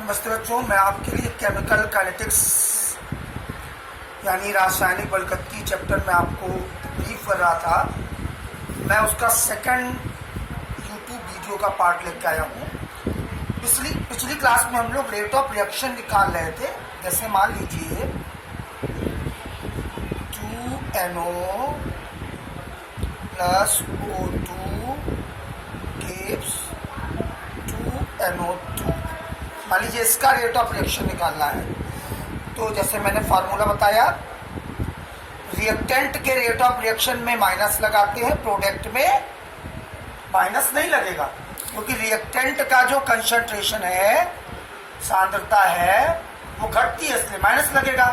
नमस्ते बच्चों, मैं आपके लिए केमिकल काइनेटिक्स यानी रासायनिक बलगति चैप्टर में आपको ब्रीफ कर रहा था। मैं उसका सेकंड यूट्यूब वीडियो का पार्ट लेकर आया हूँ। पिछली क्लास में हम लोग रेट ऑफ रिएक्शन निकाल रहे थे। जैसे मान लीजिए 2NO plus O2 gives 2NO2। मान लीजिए इसका रेट ऑफ रिएक्शन निकालना है। तो जैसे मैंने फार्मूला बताया, रिएक्टेंट के रेट ऑफ रिएक्शन में माइनस लगाते हैं, प्रोडक्ट में माइनस नहीं लगेगा क्योंकि रिएक्टेंट का जो कंसंट्रेशन है, सांद्रता है, वो घटती है इसलिए माइनस लगेगा,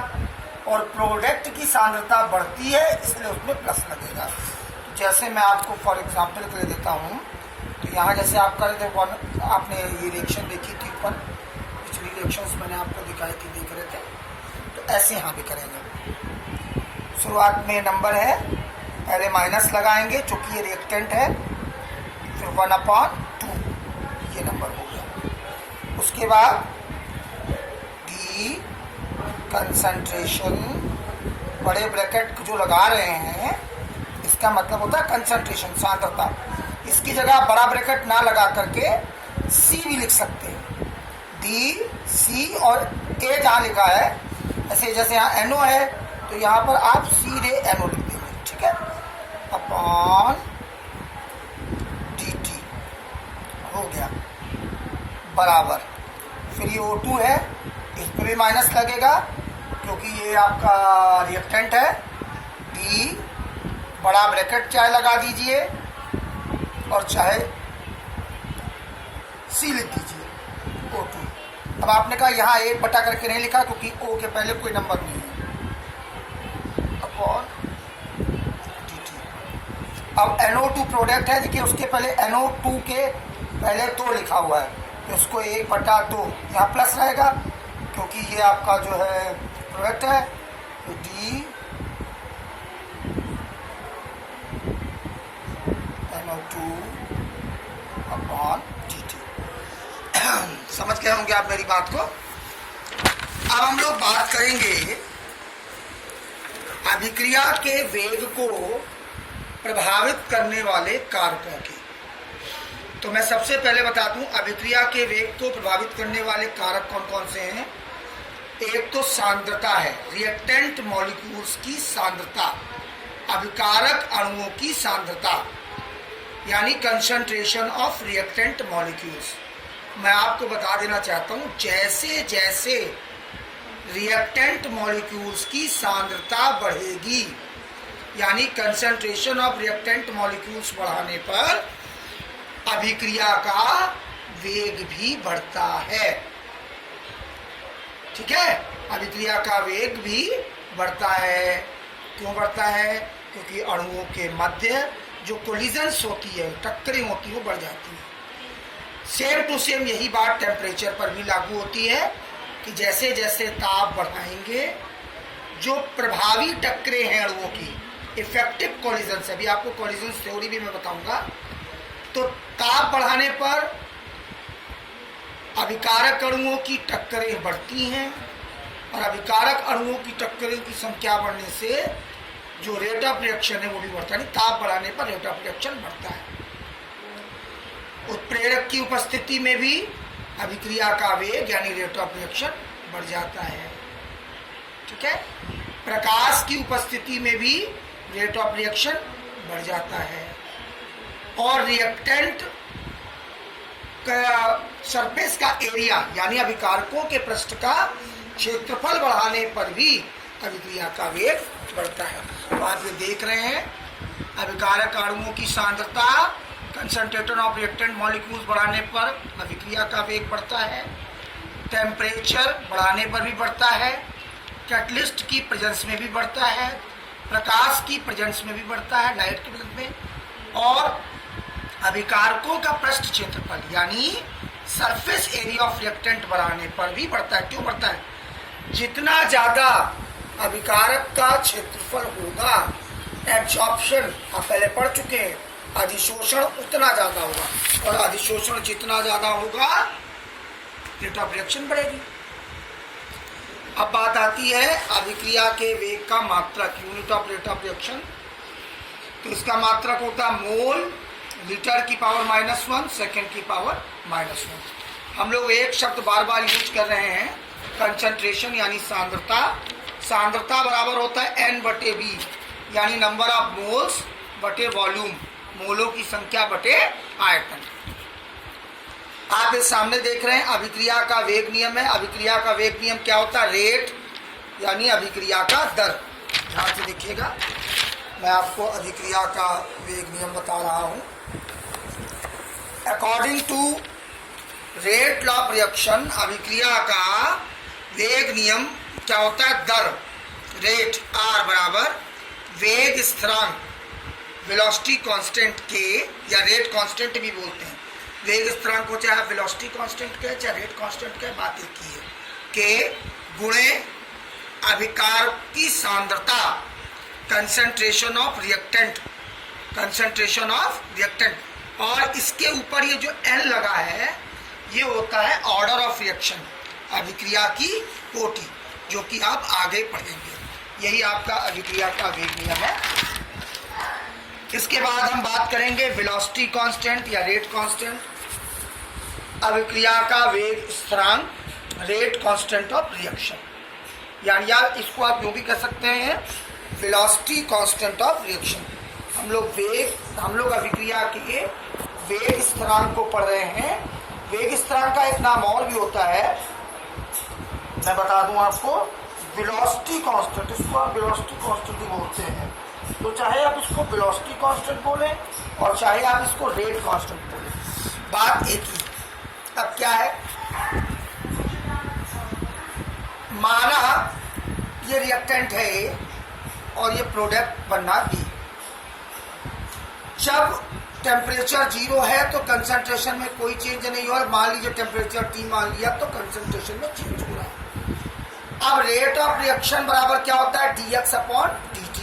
और प्रोडक्ट की सांद्रता बढ़ती है इसलिए उसमें प्लस लगेगा। जैसे मैं आपको फॉर एग्जांपल के लिए देता हूँ, तो यहाँ जैसे आप कर रहे थे, आपने ये रिएक्शन देखी थी ऊपर, पिछली रिएक्शंस मैंने आपको दिखाई थी, देख रहे थे, तो ऐसे यहाँ भी करेंगे। शुरुआत में नंबर है, पहले माइनस लगाएंगे चूंकि ये रिएक्टेंट है, फिर 1/2 ये नंबर हो गया। उसके बाद डी कंसंट्रेशन, बड़े ब्रैकेट जो लगा रहे हैं इसका मतलब होता है कंसंट्रेशन, सांद्रता। इसकी जगह बड़ा ब्रैकेट ना लगा करके सी भी लिख सकते हैं, डी सी, और ए जहाँ लिखा है, ऐसे जैसे यहाँ NO है तो यहाँ पर आप सीधे NO लिख देंगे, ठीक है, अपॉन dt हो गया बराबर। फिर ये O2 है, इस पर भी माइनस लगेगा क्योंकि ये आपका रिएक्टेंट है। डी बड़ा ब्रैकेट चाहे लगा दीजिए और चाहे सी लिख दीजिए, O2। अब आपने कहा यहाँ 1 करके नहीं लिखा क्योंकि O के पहले कोई नंबर नहीं है, अपॉन dt। अब NO2 प्रोडक्ट है, देखिए उसके पहले NO2 के पहले 2 लिखा हुआ है, तो उसको 1/2 यहाँ प्लस रहेगा क्योंकि ये आपका जो है प्रोडक्ट है। तो डी NO2 अपॉन dt। समझ गए होंगे आप मेरी बात को। अब हम लोग बात करेंगे अभिक्रिया के वेग को प्रभावित करने वाले कारकों की। तो मैं सबसे पहले बता दूं, अभिक्रिया के वेग को प्रभावित करने वाले कारक कौन कौन से हैं। एक तो सांद्रता है, रिएक्टेंट मॉलिक्यूल्स की सांद्रता, अभिकारक अणुओं की सांद्रता यानी कंसंट्रेशन ऑफ रिएक्टेंट मॉलिक्यूल्स। मैं आपको बता देना चाहता हूं, जैसे जैसे रिएक्टेंट मॉलिक्यूल्स की सांद्रता बढ़ेगी यानी कंसंट्रेशन ऑफ रिएक्टेंट मॉलिक्यूल्स बढ़ाने पर अभिक्रिया का वेग भी बढ़ता है, ठीक है। अभिक्रिया का वेग भी बढ़ता है। क्यों बढ़ता है? क्योंकि अणुओं के मध्य जो कोलिजन्स होती है, टक्करें होती है, वो बढ़ जाती है। सेम टू सेम यही बात टेम्परेचर पर भी लागू होती है कि जैसे जैसे ताप बढ़ाएंगे, जो प्रभावी टक्करें हैं अणुओं की, इफेक्टिव कोलिजन्स, अभी आपको कोलिजन्स थ्योरी भी मैं बताऊंगा, तो ताप बढ़ाने पर अभिकारक अणुओं की टक्करें बढ़ती हैं और अभिकारक अणुओं की टक्करें की संख्या बढ़ने से जो रेट ऑफ रिएक्शन है वो भी बढ़ता है। ताप बढ़ाने पर रेट ऑफ रिएक्शन बढ़ता है। उत्प्रेरक की उपस्थिति में भी अभिक्रिया का वेग यानी रेट ऑफ रिएक्शन बढ़ जाता है, ठीक है। प्रकाश की उपस्थिति में भी रेट ऑफ रिएक्शन बढ़ जाता है, और रिएक्टेंट का सरफेस का एरिया यानी अभिकारकों के पृष्ठ का क्षेत्रफल बढ़ाने पर भी अभिक्रिया का वेग बढ़ता है। तो आप ये देख रहे हैं, अभिकारक अणुओं की सांद्रता, कंसंट्रेशन ऑफ रिएक्टेंट मॉलिक्यूल्स बढ़ाने पर अभिक्रिया का वेग बढ़ता है, टेम्परेचर बढ़ाने पर भी बढ़ता है, कैटलिस्ट की प्रेजेंस में भी बढ़ता है, प्रकाश की प्रेजेंस में भी बढ़ता है, लाइट की प्रेजेंस में, और अभिकारकों का पृष्ठ क्षेत्रफल यानी सरफेस एरिया ऑफ रिएक्टेंट बढ़ाने पर भी बढ़ता है। क्यों बढ़ता है? जितना ज्यादा अभिकारक का क्षेत्रफल होगा, एब्जॉर्प्शन आप पहले पढ़ चुके हैं, अधिशोषण उतना ज्यादा होगा, और अधिशोषण जितना ज्यादा होगा रेट ऑफ रिएक्शन बढ़ेगी। अब बात आती है अभिक्रिया के वेग का मात्रक, unit of rate of reaction. तो इसका मात्रक होता है मोल लीटर की पावर -1 सेकेंड की पावर -1। हम लोग एक शब्द बार बार यूज कर रहे हैं, कंसंट्रेशन यानी सांद्रता। सांद्रता बराबर होता है N/V यानी नंबर ऑफ मोल्स बटे वॉल्यूम, मोलों की संख्या बटे आयतन। आप इस सामने देख रहे हैं अभिक्रिया का वेग नियम है। अभिक्रिया का वेग नियम क्या होता है? रेट यानी अभिक्रिया का दर। ध्यान से देखिएगा, मैं आपको अभिक्रिया का वेग नियम बता रहा हूं। According to rate law of reaction, अभिक्रिया का वेग नियम क्या होता है? दर, रेट R बराबर वेग स्थिरांक वेलोसिटी कांस्टेंट के, या रेट कांस्टेंट भी बोलते हैं। वेग स्थिरांक को चाहे वेलोसिटी कांस्टेंट कहे चाहे रेट कांस्टेंट कहे, बात एक ही है, के गुणे अभिकार की सांद्रता, concentration of reactant, concentration of reactant. और इसके ऊपर ये जो N लगा है ये होता है ऑर्डर ऑफ रिएक्शन, अभिक्रिया की कोटि, जो कि आप आगे पढ़ेंगे। यही आपका अभिक्रिया का वेग नियम है। इसके बाद हम बात करेंगे वेलोसिटी कांस्टेंट या रेट कांस्टेंट। अभिक्रिया का वेग स्थिरांक, रेट कांस्टेंट ऑफ रिएक्शन, यानी यार इसको आप यूं भी कह सकते हैं वेलोसिटी कांस्टेंट ऑफ रिएक्शन। हम लोग अभिक्रिया के वेग स्थिरांक को पढ़ रहे हैं। वेग स्थिरांक का एक नाम और भी होता है, मैं बता दूं आपको, वेलोसिटी कांस्टेंट। इसको आप वेलोसिटी कांस्टेंट भी बोलते हैं। तो चाहे आप इसको वेलोसिटी कांस्टेंट बोलें और चाहे आप इसको रेट कांस्टेंट बोलें, बात एक ही। अब क्या है, माना ये रिएक्टेंट है A और ये प्रोडक्ट बनना B। जब टेम्परेचर 0 है तो कंसंट्रेशन में कोई चेंज नहीं हो, और मान लीजिए टेम्परेचर T मान लिया तो कंसंट्रेशन में चेंज हो रहा है। अब रेट ऑफ रिएक्शन बराबर क्या होता है? dx/dt।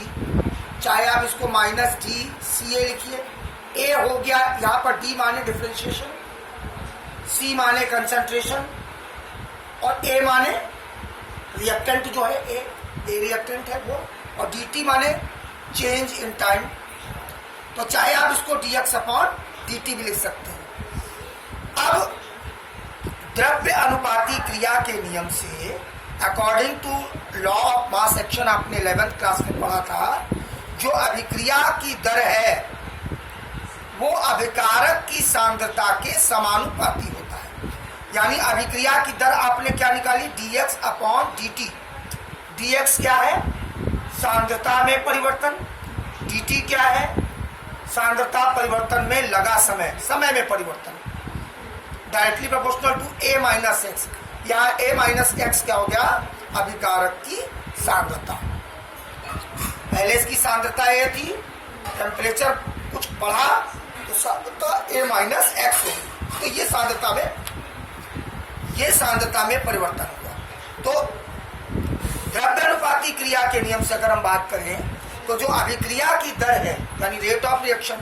चाहे आप इसको -dCA लिखिए। A हो गया, यहाँ पर D माने डिफरेंशिएशन, C माने कंसंट्रेशन और A माने रिएक्टेंट जो है A रिएक्टेंट है वो, और dt माने चेंज इन टाइम। तो चाहे आप इसको dx/dt भी लिख सकते हैं। अब द्रव्य अनुपाती क्रिया के नियम से, according to law of mass action, आपने 11th क्लास में पढ़ा था, जो अभिक्रिया की दर है वो अभिकारक की सांद्रता के समानुपाती होता है। यानी अभिक्रिया की दर आपने क्या निकाली? dx/dt। dx क्या है? सांद्रता में परिवर्तन। dt क्या है? सांद्रता परिवर्तन में लगा समय, समय में परिवर्तन। Directly proportional to A-x। यहाँ A-x क्या हो गया? अभिकारक की सांद्रता। पहले इसकी सांद्रता A थी, टेम्परेचर कुछ बढ़ा तो सांद्रता A-x हो गई, तो ये सांद्रता में परिवर्तन हुआ। तो द्रव्यानुपाती क्रिया के नियम से अगर हम बात करें तो जो अभिक्रिया की दर है यानी रेट ऑफ रिएक्शन,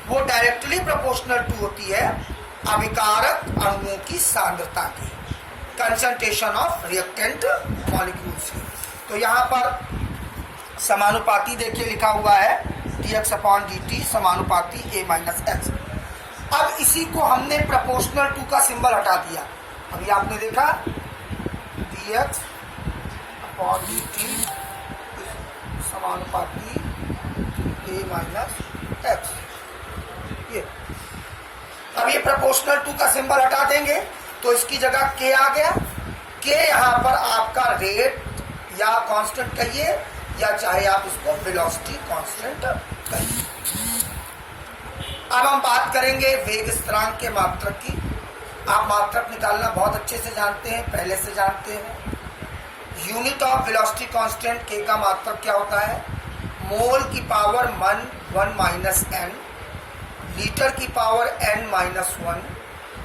वो डायरेक्टली प्रोपोर्शनल टू होती है अभिकारक अणुओं की सांद्रता की, कंसंट्रेशन ऑफ रिएक्टेंट मॉलिक्यूल्स की। तो यहाँ पर समानुपाती देखिए लिखा हुआ है dx/dt समानुपाती A-x। अब इसी को हमने प्रोपोर्शनल टू का सिंबल हटा दिया। अभी आपने देखा dx/dt समानुपाती A-x। ये अब ये प्रोपोर्शनल टू का सिंबल हटा देंगे तो इसकी जगह k आ गया। k यहाँ पर आपका रेट या कांस्टेंट कहिए, या चाहे आप इसको वेलोसिटी कांस्टेंट कहिए। अब हम बात करेंगे वेग स्थिरांक के मात्रक की। आप मात्रक निकालना बहुत अच्छे से जानते हैं, पहले से जानते हैं। Unit of velocity constant k का मात्रक क्या होता है? मोल की पावर 1 - n, लीटर की पावर n-1,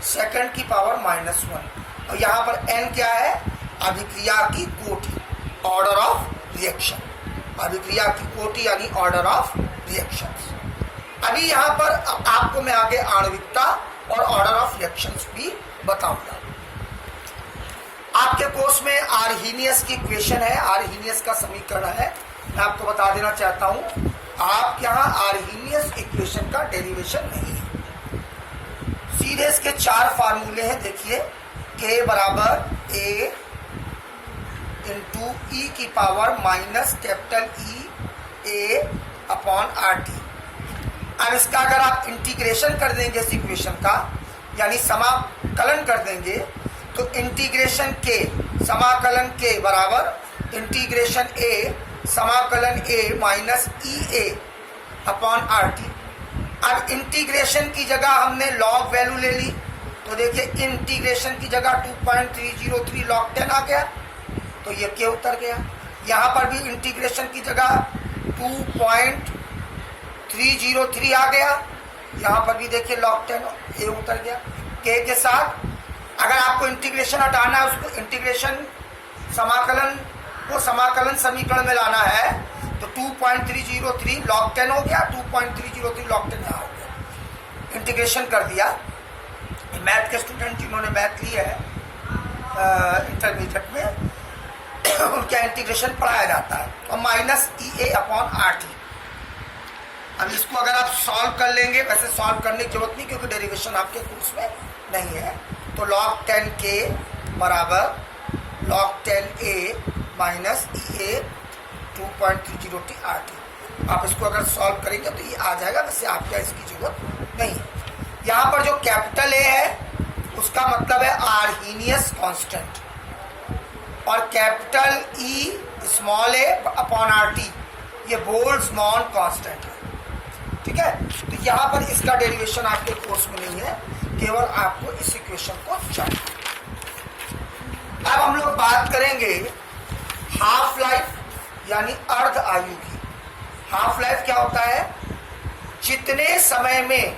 सेकंड की पावर -1। और यहाँ पर n क्या है? अभिक्रिया की कोटि, ऑर्डर ऑफ रिएक्शन। अभिक्रिया की कोटि यानी ऑर्डर ऑफ रिएक्शन। अभी यहाँ पर आपको मैं आगे आणविकता और ऑर्डर ऑफ रिएक्शंस भी बताऊंगा। आपके कोर्स में आर्हीनियस की इक्वेशन है, आर्हीनियस का समीकरण है। मैं आपको बता देना चाहता हूं, आपके यहाँ आर्हीनियस इक्वेशन का डेरिवेशन नहीं है। सीधे इसके 4 फार्मूले हैं, देखिए। k बराबर a इंटू ई की पावर माइनस कैपिटल ई ए अपॉन आर टी। अब इसका अगर आप इंटीग्रेशन कर देंगे इस इक्वेशन का, यानी समाकलन कर देंगे, तो इंटीग्रेशन के समाकलन के बराबर इंटीग्रेशन ए समाकलन ए माइनस ई ए अपॉन आर टी। अब इंटीग्रेशन की जगह हमने लॉग वैल्यू ले ली, तो देखिए इंटीग्रेशन की जगह 2.303 log 10 आ गया, तो ये के उतर गया। यहाँ पर भी इंटीग्रेशन की जगह 2.303 आ गया, यहाँ पर भी देखिए log 10 ए उतर गया। के साथ अगर आपको इंटीग्रेशन हटाना है, उसको इंटीग्रेशन समाकलन को समाकलन समीकरण में लाना है, तो 2.303 log 10 हो गया, 2.303 log 10 यहाँ हो गया। इंटीग्रेशन कर दिया। मैथ के स्टूडेंट जिन्होंने मैथ लिया है इंटरमीडिएट में, उनका इंटीग्रेशन पढ़ाया जाता है। और माइनस ई ए अपॉन आर टी। अब इसको अगर आप सॉल्व कर लेंगे, वैसे सॉल्व करने की जरूरत नहीं क्योंकि डेरिवेशन आपके कोर्स में नहीं है, तो log 10 के बराबर log 10 ए माइनस ई ए 2.303 आर टी। आप इसको अगर सॉल्व करेंगे तो ये आ जाएगा, वैसे आपको इसकी जरूरत नहीं है। यहाँ पर जो कैपिटल ए है उसका मतलब है आर्हीनियस कांस्टेंट, और कैपिटल ई स्मॉल ए अपॉन आर टी ये बोल्ट्जमान कांस्टेंट है। ठीक है, तो यहाँ पर इसका डेरिवेशन आपके कोर्स में नहीं है, केवल आपको इस इक्वेशन को चाहिए। अब हम लोग बात करेंगे हाफ लाइफ यानी अर्ध आयु की। हाफ लाइफ क्या होता है? जितने समय में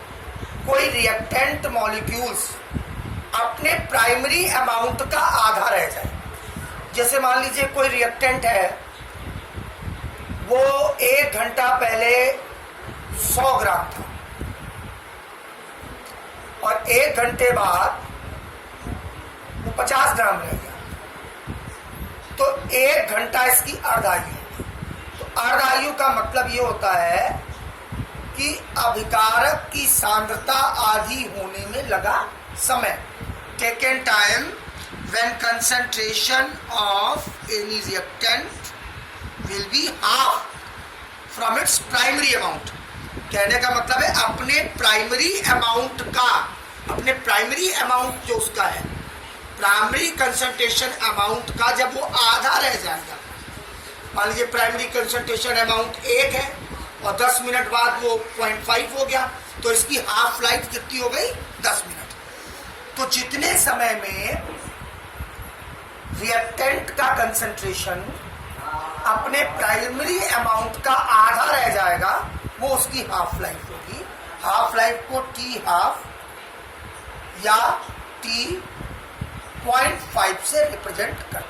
कोई रिएक्टेंट मॉलिक्यूल्स अपने प्राइमरी अमाउंट का आधा रह जाए। जैसे मान लीजिए कोई रिएक्टेंट है, वो 1 घंटा पहले 100 ग्राम था और 1 घंटे बाद वो 50 ग्राम रह गया, तो 1 घंटा इसकी अर्धायु। तो अर्धायु का मतलब ये होता है कि अभिकारक की सांद्रता आधी होने में लगा समय। Taken time when concentration of any reactant will be half from its primary amount. कहने का मतलब है अपने प्राइमरी अमाउंट का, अपने प्राइमरी अमाउंट जो उसका है, प्राइमरी कंसंट्रेशन अमाउंट का जब वो आधा रह जाएगा, मान लीजिए प्राइमरी कंसंट्रेशन अमाउंट 1 है और 10 मिनट बाद वो 0.5 हो गया, तो इसकी हाफ लाइफ कितनी हो गई? 10 मिनट। तो जितने समय में रिएक्टेंट का कंसंट्रेशन अपने प्राइमरी अमाउंट का आधा रह जाएगा, वो उसकी हाफ लाइफ होगी। हाफ लाइफ को टी हाफ या टी 0.5 से रिप्रेजेंट करते हैं।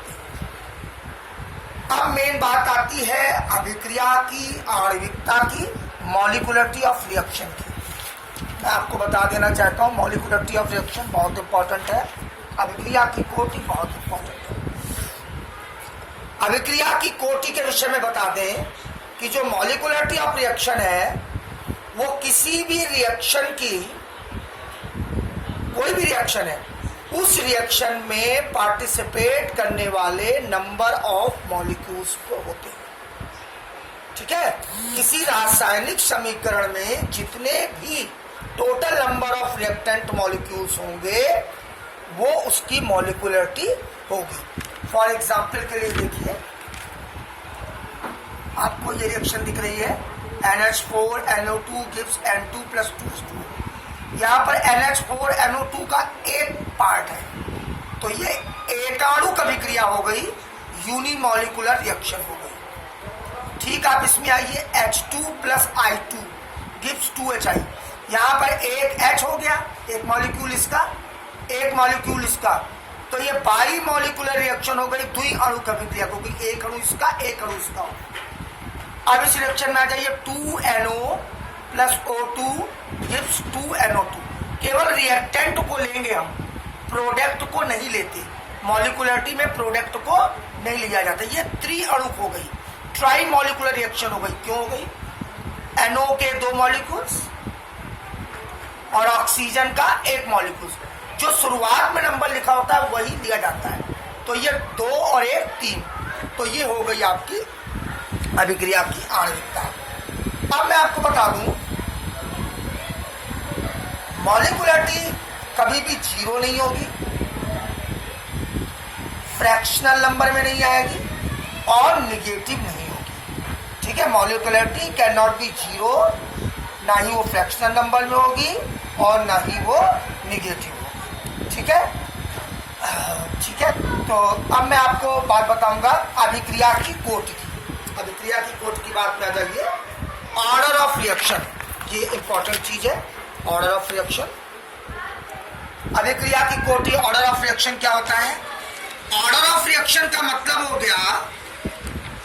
अब मेन बात आती है अभिक्रिया की आणविकता की, मॉलिक्युलरिटी ऑफ रिएक्शन की। मैं आपको बता देना चाहता हूँ मॉलिक्युलरिटी ऑफ रिएक्शन बहुत इंपॉर्टेंट है, अभिक्रिया की कोटि बहुत इंपॉर्टेंट है। अभिक्रिया की कोटि के विषय में बता दें कि जो मॉलिक्युलरिटी ऑफ रिएक्शन है वो किसी भी रिएक्शन की, कोई भी रिएक्शन है, उस रिएक्शन में पार्टिसिपेट करने वाले नंबर ऑफ मॉलिक्यूल्स को होते हैं। ठीक है, किसी रासायनिक समीकरण में जितने भी total number of reactant molecules होंगे वो उसकी मॉलिक्युलरिटी होगी। फॉर एग्जाम्पल के लिए देखिए, आपको ये रिएक्शन दिख रही है, NH4 NO2 gives N2+2. यहाँ पर NH4NO2 का एक पार्ट है, तो ये एकाणुक अभिक्रिया हो गई, यूनिमॉलिक्यूलर रिएक्शन हो गई। ठीक, आप इसमें आइए, H2+I2 gives 2HI। यहाँ पर एक H हो गया, एक मॉलिक्यूल इसका, एक मॉलिक्यूल इसका, तो ये बाई मॉलिक्यूलर रिएक्शन हो गई, द्वि अणुक अभिक्रिया हो गई, एक अणु इसका एक अणु इसका। अब इस रिएक्शन में आ जाइए, 2NO+O2 gives 2NO2। केवल रिएक्टेंट को लेंगे हम, प्रोडक्ट को नहीं लेते। मॉलिकुलरिटी में प्रोडक्ट को नहीं लिया जाता। ये त्रिअणुक हो गई, ट्राई मॉलिकुलर रिएक्शन हो गई। क्यों हो गई? NO के 2 मॉलिक्यूल्स और ऑक्सीजन का 1 मॉलिक्यूल। जो शुरुआत में नंबर लिखा होता है वही दिया जाता है। तो ये 2 और 1 3, तो ये हो गई आपकी अभिक्रिया की आणविकता। अब मैं आपको बता दूं, मॉलिकुलरिटी कभी भी 0 नहीं होगी, फ्रैक्शनल नंबर में नहीं आएगी और निगेटिव नहीं होगी। ठीक है, मॉलिकुलरिटी कैन नॉट बी 0, ना ही वो फ्रैक्शनल नंबर में होगी और ना ही वो निगेटिव होगी। ठीक है, ठीक है। तो अब मैं आपको बात बताऊंगा अभिक्रिया की कोटि की। अभिक्रिया की कोटि की बात में आ जाइए। ऑर्डर ऑफ रिएक्शन, ये इंपॉर्टेंट चीज है। ऑर्डर ऑफ रिएक्शन, अभिक्रिया की कोटि, ऑर्डर ऑफ रिएक्शन क्या होता है? ऑर्डर ऑफ रिएक्शन का मतलब हो गया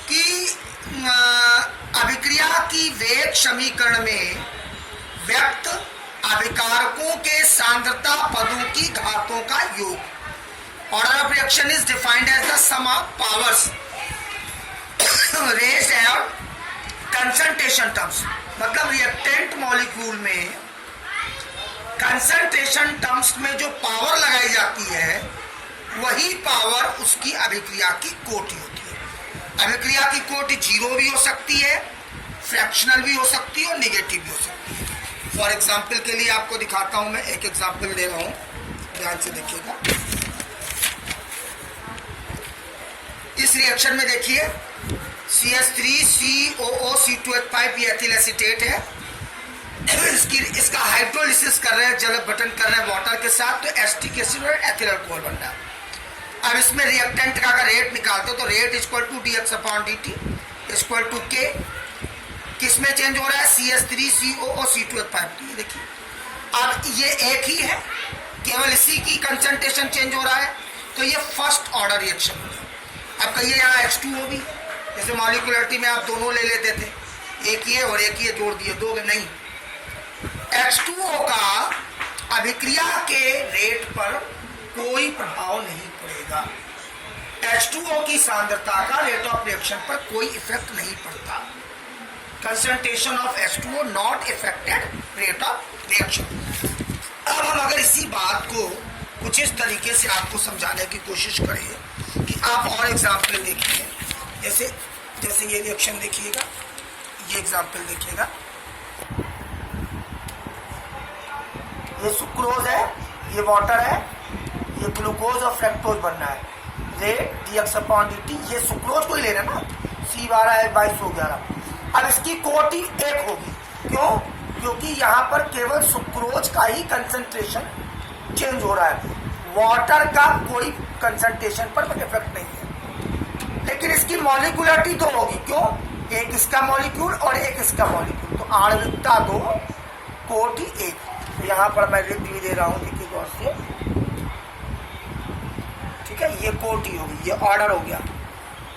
कि अभिक्रिया की वेग समीकरण में व्यक्त अभिकारकों के सांद्रता पदों की घातों का योग। Order of reaction is defined as the sum of powers raised at concentration terms. मतलब रिएक्टेंट मॉलिक्यूल में कंसंट्रेशन टर्म्स में जो पावर लगाई जाती है वही पावर उसकी अभिक्रिया की कोटि होती है। अभिक्रिया की कोटि 0 भी हो सकती है, फ्रैक्शनल भी हो सकती है और निगेटिव भी हो सकती है। फॉर एग्जाम्पल के लिए आपको दिखाता हूं, मैं एक एग्जाम्पल दे रहा हूं, ध्यान से देखिएगा। इस रिएक्शन में देखिए CH3COO C2H5 ये एथिल एसीटेट है। इसका हाइड्रोलिसिस कर रहे हैं, जल बटन कर रहे हैं वाटर के साथ, तो एसिटिक एसिड और एथिल अल्कोहल बन रहा है। अब इसमें रिएक्टेंट का अगर रेट निकालते हो तो rate equal to dx/dt equal to K। किस में चेंज हो रहा है? CH3COO C2H5। तो ये देखिए, अब ये एक ही है, केवल इसी की कंसंट्रेशन चेंज हो रहा है, तो ये फर्स्ट ऑर्डर रिएक्शन हो गया। अब कहिए यहाँ H2O भी, जैसे मॉलिकुलरिटी में आप दोनों ले लेते थे, एक ये और एक ये जोड़ दिए, दो नहीं। H2O का अभिक्रिया के रेट पर कोई प्रभाव नहीं पड़ेगा। H2O की सांद्रता का रेट ऑफ रिएक्शन पर कोई इफेक्ट नहीं पड़ता। Concentration of H2O not affected rate of reaction. अब हम अगर इसी बात को कुछ इस तरीके से आपको समझाने की कोशिश करें कि आप और एग्जाम्पल देखिए, जैसे ये रिएक्शन देखिएगा, ये एग्जाम्पल देखिएगा, ये सुक्रोज है, ये वाटर है, ये ग्लूकोज और फ्रक्टोज बनना है। रेट dx/dt, ये सुक्रोज को ही लेना ना, C12H22O11। अब इसकी कोटि 1 होगी। क्यों? क्योंकि यहाँ पर केवल सुक्रोज का ही कंसंट्रेशन चेंज हो रहा है, वाटर का कोई कंसंट्रेशन पर इफेक्ट नहीं है। लेकिन इसकी मॉलिकुलरिटी 2 होगी। क्यों? एक इसका मॉलिक्यूल और एक इसका मॉलिक्यूल, तो आणविकता 2, कोटि 1। तो यहाँ पर मैं लिख भी दे रहा हूँ, देखिए गौर से, ठीक है, ये कोटि होगी, ये ऑर्डर हो गया,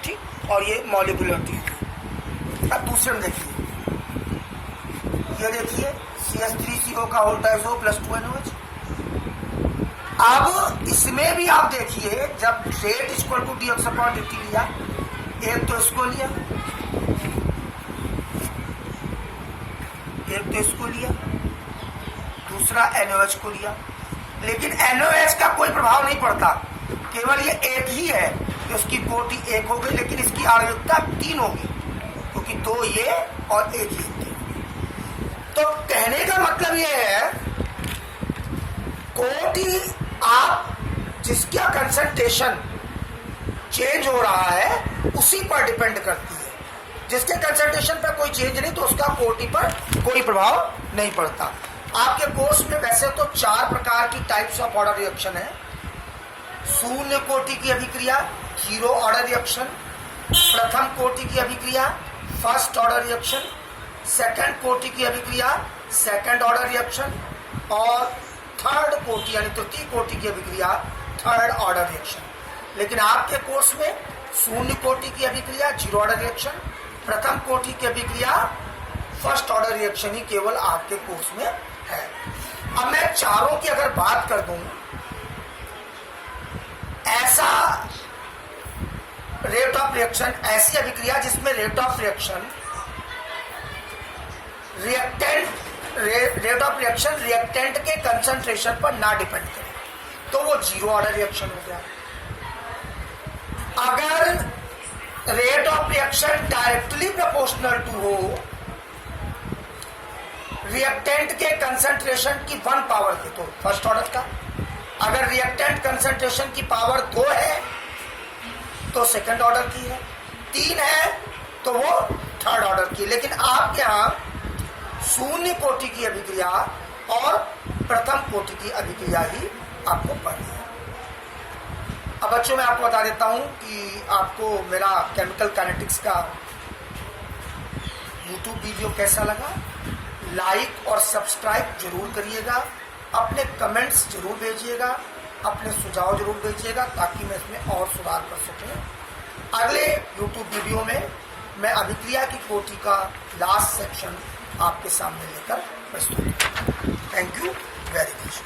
ठीक, और ये मॉलिकुलरिटी होगी। अब दूसरे में देखिए, ये देखिए CH3CO का होल्टाइजो प्लस 2NOH। अब इसमें भी आप देखिए, जब रेट इक्वल टू dx/dt लिया, एक तो इसको लिया, एक तो इसको लिया, दूसरा NOH को लिया। लेकिन NOH का कोई प्रभाव नहीं पड़ता, केवल ये एक ही है कि उसकी कोटि 1 हो गई, लेकिन इसकी आणविकता 3 होगी, क्योंकि 2 ये और 1 ये। तो कहने का मतलब ये है, कोटि आप जिसका कंसंट्रेशन चेंज हो रहा है उसी पर डिपेंड करती है। जिसके कंसंट्रेशन पर कोई चेंज नहीं, तो उसका कोटि पर कोई प्रभाव नहीं पड़ता। आपके कोर्स में वैसे तो 4 प्रकार की टाइप्स ऑफ ऑर्डर रिएक्शन है। शून्य कोटि की अभिक्रिया, 0 ऑर्डर रिएक्शन, प्रथम कोटि की अभिक्रिया, फर्स्ट ऑर्डर रिएक्शन, सेकंड कोटि की अभिक्रिया, सेकंड ऑर्डर रिएक्शन, और थर्ड कोटि यानी तृतीय कोटि की अभिक्रिया, थर्ड ऑर्डर रिएक्शन। लेकिन आपके कोर्स में शून्य कोटि की अभिक्रिया, 0 ऑर्डर रिएक्शन, प्रथम कोटि की अभिक्रिया, फर्स्ट ऑर्डर रिएक्शन ही केवल आपके कोर्स में है। अब मैं चारों की अगर बात कर दूं, ऐसा रिएक्शन ऐसी अभिक्रिया जिसमें रेट ऑफ रिएक्शन रिएक्टेंट के कंसंट्रेशन पर ना डिपेंड करे, तो वो जीरो ऑर्डर रिएक्शन हो गया। अगर rate of reaction directly proportional to हो रिएक्टेंट के कंसंट्रेशन की 1 पावर के, तो फर्स्ट ऑर्डर का। अगर रिएक्टेंट कंसंट्रेशन की पावर 2 है तो सेकंड ऑर्डर की है, 3 है तो वो थर्ड ऑर्डर की। लेकिन आपके यहां शून्य कोटि की अभिक्रिया और प्रथम कोटि की अभिक्रिया ही आपको पढ़नी है। अब बच्चों मैं आपको बता देता हूं कि आपको मेरा केमिकल काइनेटिक्स का YouTube वीडियो कैसा लगा। लाइक और सब्सक्राइब जरूर करिएगा, अपने कमेंट्स जरूर भेजिएगा, अपने सुझाव जरूर भेजिएगा ताकि मैं इसमें और सुधार कर सकूं। अगले YouTube वीडियो में मैं अभिक्रिया की कोटि का लास्ट सेक्शन आपके सामने लेकर प्रस्तुत करूंगा। Thank you very much.